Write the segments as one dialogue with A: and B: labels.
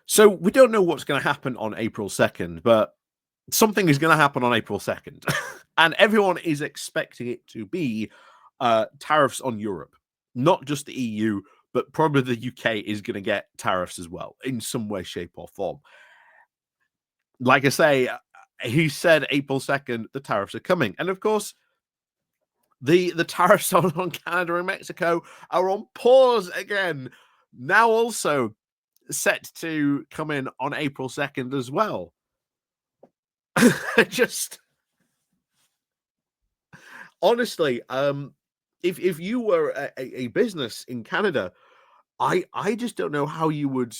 A: So we don't know what's going to happen on April 2nd, but something is going to happen on April 2nd. And everyone is expecting it to be tariffs on Europe, not just the EU, but probably the UK is going to get tariffs as well in some way, shape, or form. Like I say, he said April 2nd, the tariffs are coming. And of course, the tariffs on Canada and Mexico are on pause again. Now also set to come in on April 2nd as well. Just honestly, if you were a business in Canada, I just don't know how you would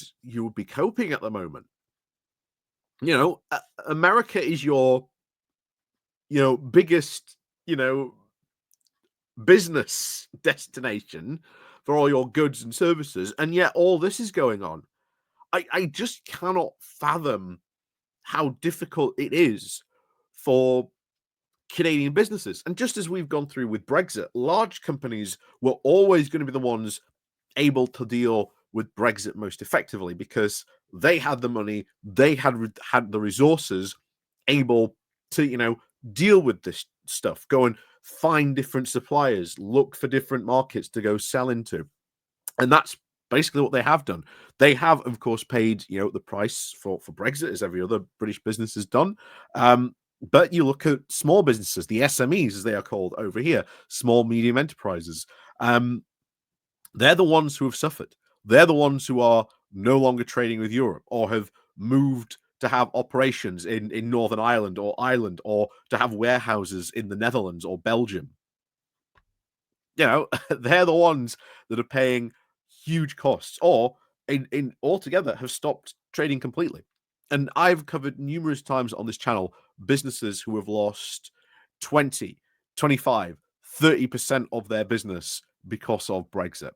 A: be coping at the moment. You know, America is your biggest business destination for all your goods and services, and yet all this is going on. I just cannot fathom how difficult it is for Canadian businesses. And just as we've gone through with Brexit, large companies were always going to be the ones able to deal with Brexit most effectively because they had the money, they had the resources able to, deal with this stuff, go and find different suppliers, look for different markets to go sell into. And that's basically what they have done. They have, of course, paid, the price for Brexit, as every other British business has done. But you look at small businesses, the SMEs, as they are called over here, small, medium enterprises. They're the ones who have suffered. They're the ones who are no longer trading with Europe or have moved to have operations in Northern Ireland or to have warehouses in the Netherlands or Belgium. They're the ones that are paying huge costs or in altogether have stopped trading completely. And I've covered numerous times on this channel businesses who have lost 20, 25, 30% of their business because of Brexit.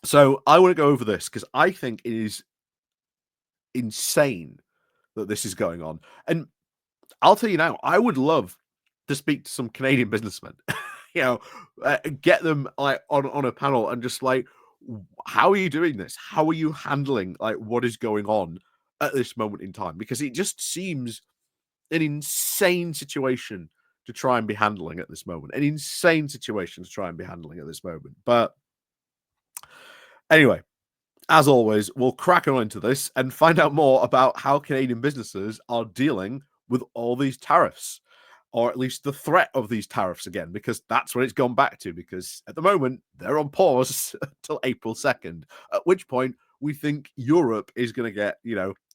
A: So I want to go over this because I think it is insane that this is going on. And I'll tell you now, I would love to speak to some Canadian businessmen, get them like on a panel and just like, how are you doing this? How are you handling like what is going on at this moment in time? Because it just seems an insane situation to try and be handling at this moment. An insane situation to try and be handling at this moment. But anyway, as always, we'll crack on into this and find out more about how Canadian businesses are dealing with all these tariffs, or at least the threat of these tariffs again, because that's what it's gone back to, because at the moment, they're on pause till April 2nd, at which point we think Europe is going to get,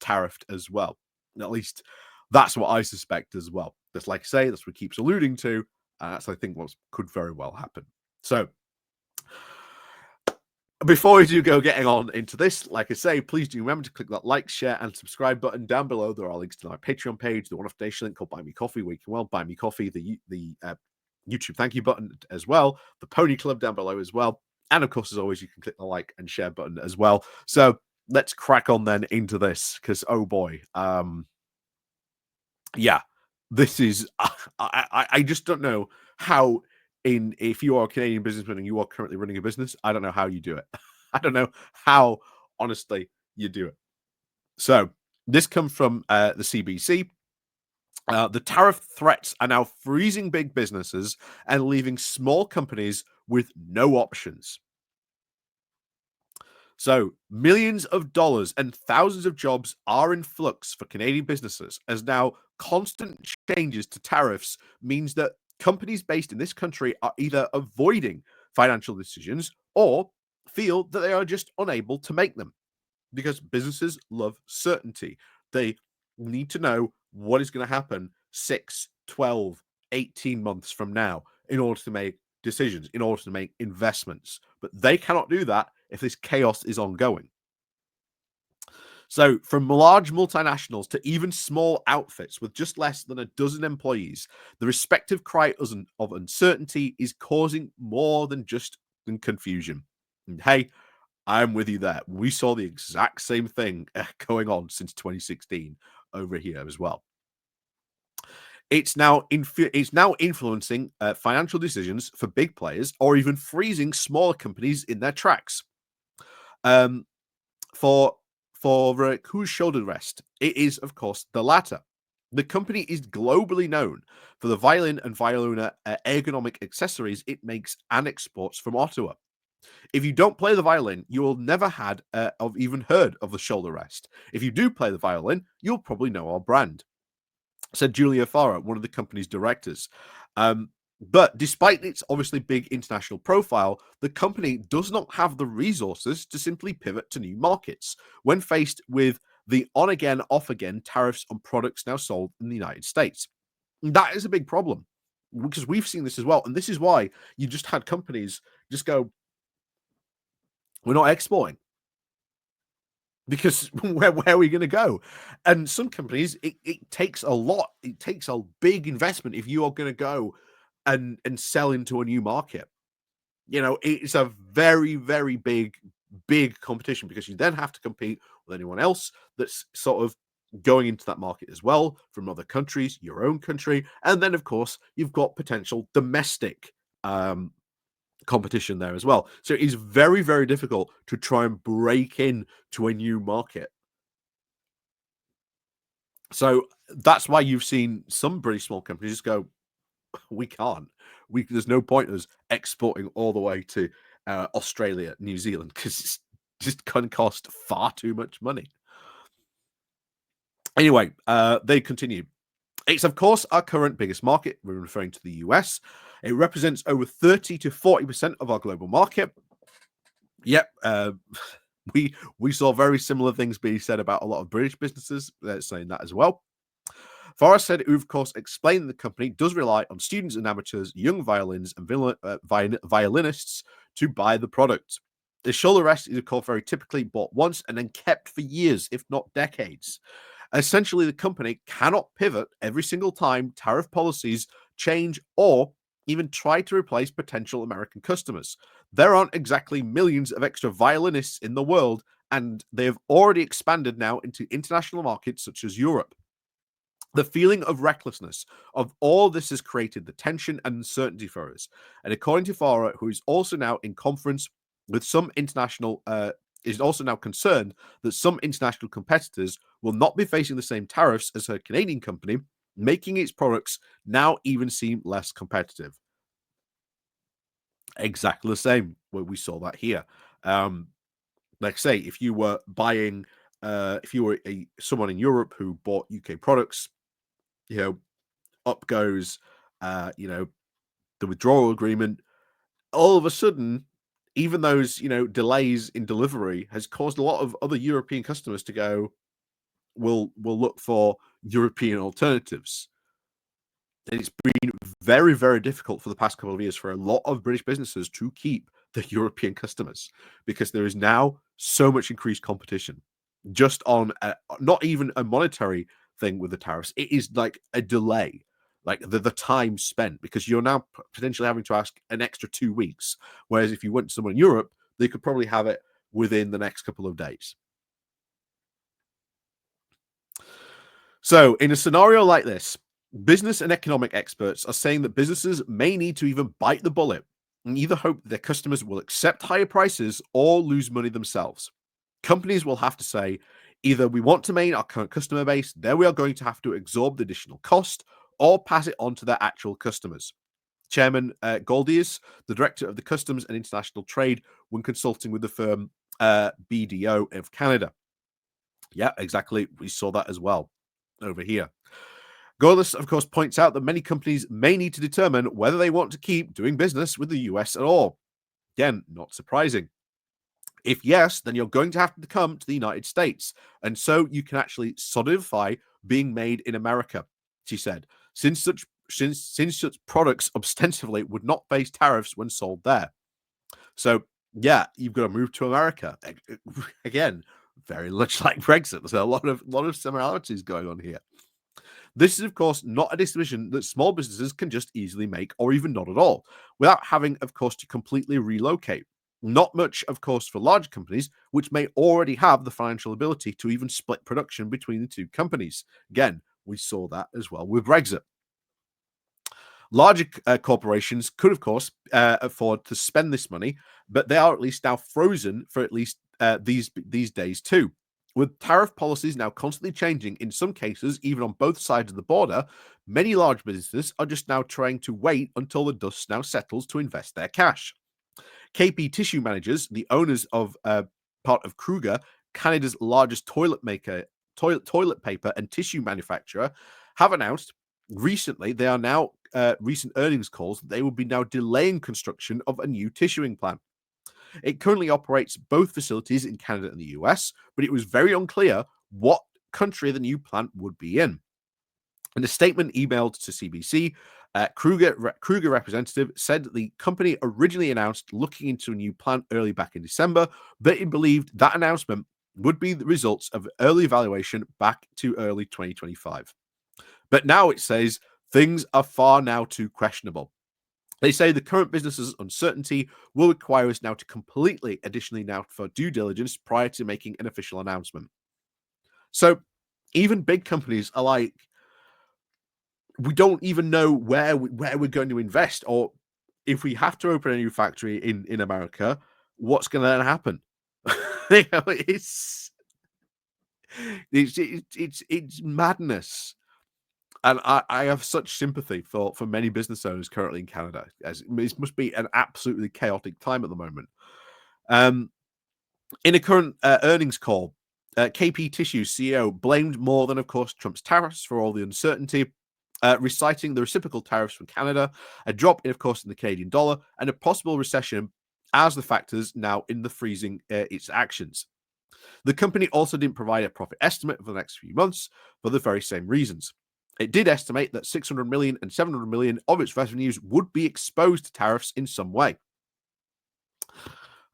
A: tariffed as well. At least that's what I suspect as well. Just like I say, that's what it keeps alluding to. That's, I think, what could very well happen. So, before we do go getting on into this, like I say, please do remember to click that like, share, and subscribe button down below. There are links to my Patreon page, the one-off donation link called Buy Me Coffee, where you can buy me coffee, the YouTube thank you button as well, the Pony Club down below as well, and of course, as always, you can click the like and share button as well. So let's crack on then into this, because oh boy, yeah, this is I just don't know how. If you are a Canadian businessman and you are currently running a business, I don't know how you do it. I don't know how, honestly, you do it. So this comes from the CBC. The tariff threats are now freezing big businesses and leaving small companies with no options. So millions of dollars and thousands of jobs are in flux for Canadian businesses, as now constant changes to tariffs means that companies based in this country are either avoiding financial decisions or feel that they are just unable to make them, because businesses love certainty. They need to know what is going to happen 6, 12, 18 months from now in order to make decisions, in order to make investments. But they cannot do that if this chaos is ongoing. So from large multinationals to even small outfits with just less than a dozen employees, the respective cry of uncertainty is causing more than just confusion. And hey, I'm with you there. We saw the exact same thing going on since 2016 over here as well. It's now influencing financial decisions for big players, or even freezing smaller companies in their tracks. For for whose shoulder rest? It is, of course, the latter. The company is globally known for the violin and violina ergonomic accessories it makes and exports from Ottawa. If you don't play the violin, you will never had of even heard of the shoulder rest. If you do play the violin, you'll probably know our brand, said Julia Farah, one of the company's directors. But despite its obviously big international profile, the company does not have the resources to simply pivot to new markets when faced with the on again, off again tariffs on products now sold in the United States. That is a big problem because we've seen this as well. And this is why you just had companies just go, we're not exporting because where are we going to go? And some companies, it takes a lot. It takes a big investment if you are going to go and sell into a new market. You know, it's a very, very big competition because you then have to compete with anyone else that's sort of going into that market as well from other countries, your own country, and then of course you've got potential domestic competition there as well. So it is very, very difficult to try and break in to a new market. So that's why you've seen some British small companies just go, we can't. There's no point in us exporting all the way to Australia, New Zealand, because it's just can cost far too much money. Anyway, they continue. It's, of course, our current biggest market. We're referring to the US. It represents over 30 to 40% of our global market. Yep. We saw very similar things being said about a lot of British businesses saying that as well. Forrest said, who of course explained the company does rely on students and amateurs, young violins and violinists to buy the product. The shoulder rest is, of course, very typically bought once and then kept for years, if not decades. Essentially, the company cannot pivot every single time tariff policies change or even try to replace potential American customers. There aren't exactly millions of extra violinists in the world, and they have already expanded now into international markets such as Europe. The feeling of recklessness of all this has created the tension and uncertainty for us. And according to Farah, who is also now in conference with some international, is also now concerned that some international competitors will not be facing the same tariffs as her Canadian company, making its products now even seem less competitive. Exactly the same. Where we saw that here. Like I say, if you were buying, if you were someone in Europe who bought UK products, you know, up goes, you know, the withdrawal agreement. All of a sudden, even those, you know, delays in delivery has caused a lot of other European customers to go, we'll look for European alternatives. And it's been very, very difficult for the past couple of years for a lot of British businesses to keep the European customers because there is now so much increased competition just on not even a monetary thing with the tariffs. It is like a delay, like the time spent, because you're now potentially having to ask an extra 2 weeks. Whereas if you went to someone in Europe, they could probably have it within the next couple of days. So in a scenario like this, business and economic experts are saying that businesses may need to even bite the bullet and either hope that their customers will accept higher prices or lose money themselves. Companies will have to say, either we want to maintain our current customer base, then we are going to have to absorb the additional cost, or pass it on to their actual customers. Chairman Goldius, the director of the Customs and International Trade, when consulting with the firm BDO of Canada. Yeah, exactly. We saw that as well over here. Goldius, of course, points out that many companies may need to determine whether they want to keep doing business with the US at all. Again, not surprising. If yes, then you're going to have to come to the United States. And so you can actually solidify being made in America, she said, since such products ostensibly would not face tariffs when sold there. So, yeah, you've got to move to America. Again, very much like Brexit. There's a lot of similarities going on here. This is, of course, not a decision that small businesses can just easily make, or even not at all, without having, of course, to completely relocate. Not much, of course, for large companies, which may already have the financial ability to even split production between the two companies. Again, we saw that as well with Brexit. Larger corporations could, of course, afford to spend this money, but they are at least now frozen for at least these days too. With tariff policies now constantly changing, in some cases, even on both sides of the border, many large businesses are just now trying to wait until the dust now settles to invest their cash. KP Tissue Managers, the owners of part of Kruger, Canada's largest toilet paper and tissue manufacturer, have announced recently they are now recent earnings calls that they will be now delaying construction of a new tissuing plant. It currently operates both facilities in Canada and the US, but it was very unclear what country the new plant would be in. In a statement emailed to CBC, Kruger representative said that the company originally announced looking into a new plant early back in December, but it believed that announcement would be the results of early evaluation back to early 2025. But now it says things are far now too questionable. They say the current business's uncertainty will require us now to completely additionally now for due diligence prior to making an official announcement. So even big companies are like, we don't even know where we're going to invest, or if we have to open a new factory in America, what's going to happen? You know, it's madness. And I have such sympathy for many business owners currently in Canada, as it must be an absolutely chaotic time at the moment. In a current earnings call, KP Tissue CEO blamed more than, of course, Trump's tariffs for all the uncertainty, reciting the reciprocal tariffs from Canada, a drop, in, of course, in the Canadian dollar, and a possible recession as the factors now in the freezing its actions. The company also didn't provide a profit estimate for the next few months for the very same reasons. It did estimate that 600 million and 700 million of its revenues would be exposed to tariffs in some way.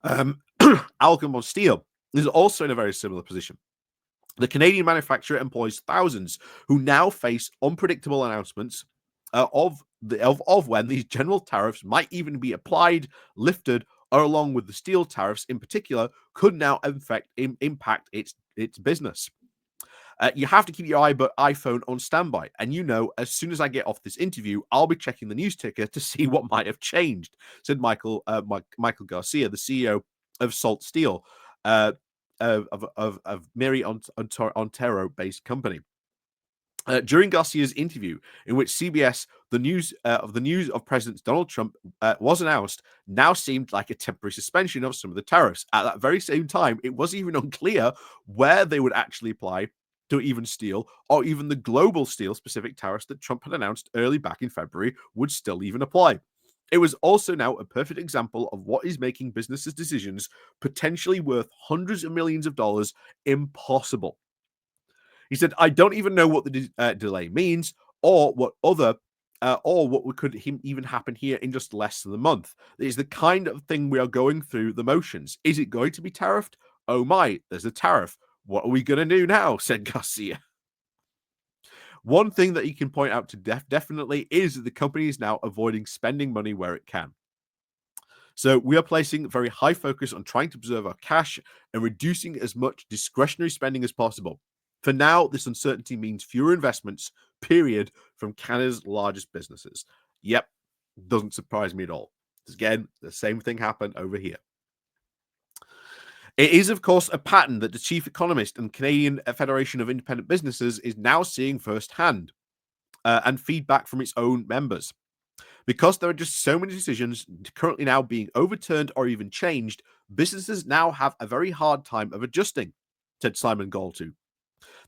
A: Alchem Steel is also in a very similar position. The Canadian manufacturer employs thousands who now face unpredictable announcements of when these general tariffs might even be applied, lifted, or along with the steel tariffs in particular, could now impact its business. You have to keep your iPhone on standby. And as soon as I get off this interview, I'll be checking the news ticker to see what might have changed, said Michael Garcia, the CEO of Salt Steel, of Mary Ontario-based company. During Garcia's interview, in which CBS, the news of President Donald Trump was announced, now seemed like a temporary suspension of some of the tariffs. At that very same time, it was even unclear where they would actually apply to even steel, or even the global steel-specific tariffs that Trump had announced early back in February would still even apply. It was also now a perfect example of what is making businesses' decisions potentially worth hundreds of millions of dollars impossible. He said, "I don't even know what the delay means, or what could even happen here in just less than a month. It is the kind of thing we are going through the motions. Is it going to be tariffed? Oh my, there's a tariff. What are we going to do now?" said Garcia. One thing that you can point out to definitely is that the company is now avoiding spending money where it can. So we are placing very high focus on trying to preserve our cash and reducing as much discretionary spending as possible. For now, this uncertainty means fewer investments, period, from Canada's largest businesses. Yep, doesn't surprise me at all. Again, the same thing happened over here. It is, of course, a pattern that the chief economist and Canadian Federation of Independent Businesses is now seeing firsthand, and feedback from its own members. Because there are just so many decisions currently now being overturned or even changed, businesses now have a very hard time of adjusting, said Simon Galtu.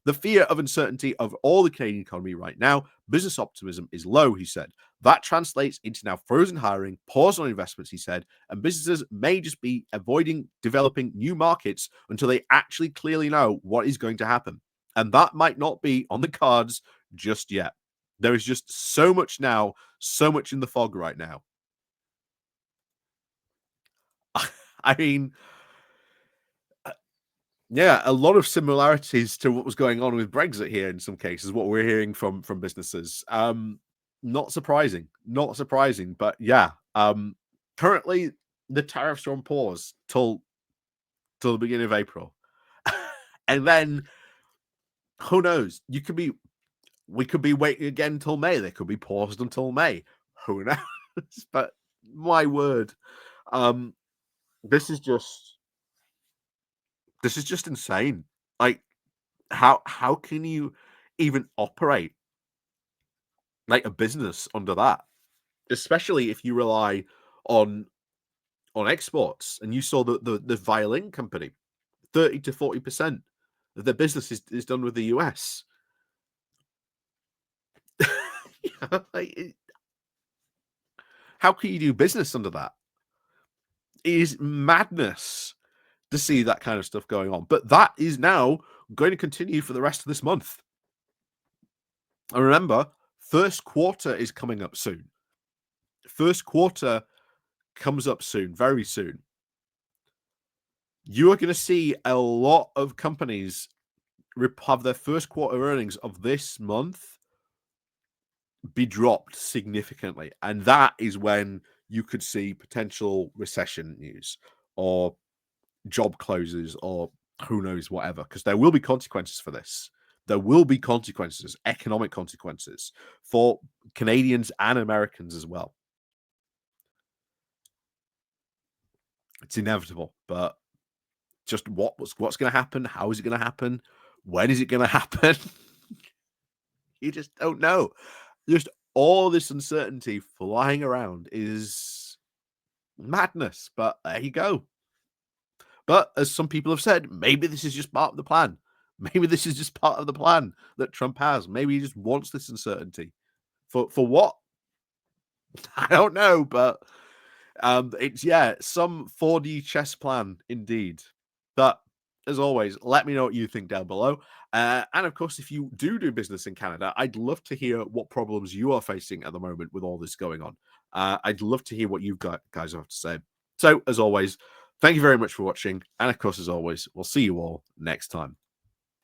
A: The fear of uncertainty of all the Canadian economy right now, business optimism is low, he said. That translates into now frozen hiring, pause on investments, he said, and businesses may just be avoiding developing new markets until they actually clearly know what is going to happen. And that might not be on the cards just yet. There is just so much now, so much in the fog right now. I mean, yeah, a lot of similarities to what was going on with Brexit here in some cases, what we're hearing from businesses. Not surprising. Not surprising, but yeah. Currently the tariffs are on pause till the beginning of April. And then who knows? We could be waiting again until May. They could be paused until May. Who knows? But my word. This is just insane. Like, how can you even operate like a business under that? Especially if you rely on exports. And you saw the violin company, 30 to 40% of their business is done with the US. Yeah, like, how can you do business under that? It is madness to see that kind of stuff going on. But that is now going to continue for the rest of this month. And remember, first quarter is coming up soon. First quarter comes up soon, very soon. You are going to see a lot of companies have their first quarter earnings of this month be dropped significantly. And that is when you could see potential recession news or job closes or who knows, whatever, because there will be consequences for this. There will be consequences, economic consequences for Canadians and Americans as well. It's inevitable, but just what's going to happen? How is it going to happen? When is it going to happen? You just don't know. Just all this uncertainty flying around is madness. But there you go. But as some people have said, maybe this is just part of the plan. Maybe this is just part of the plan that Trump has. Maybe he just wants this uncertainty. For what? I don't know, but it's some 4D chess plan indeed. But as always, let me know what you think down below. And of course, if you do business in Canada, I'd love to hear what problems you are facing at the moment with all this going on. I'd love to hear what you guys have to say. So, as always, thank you very much for watching. And of course, as always, we'll see you all next time.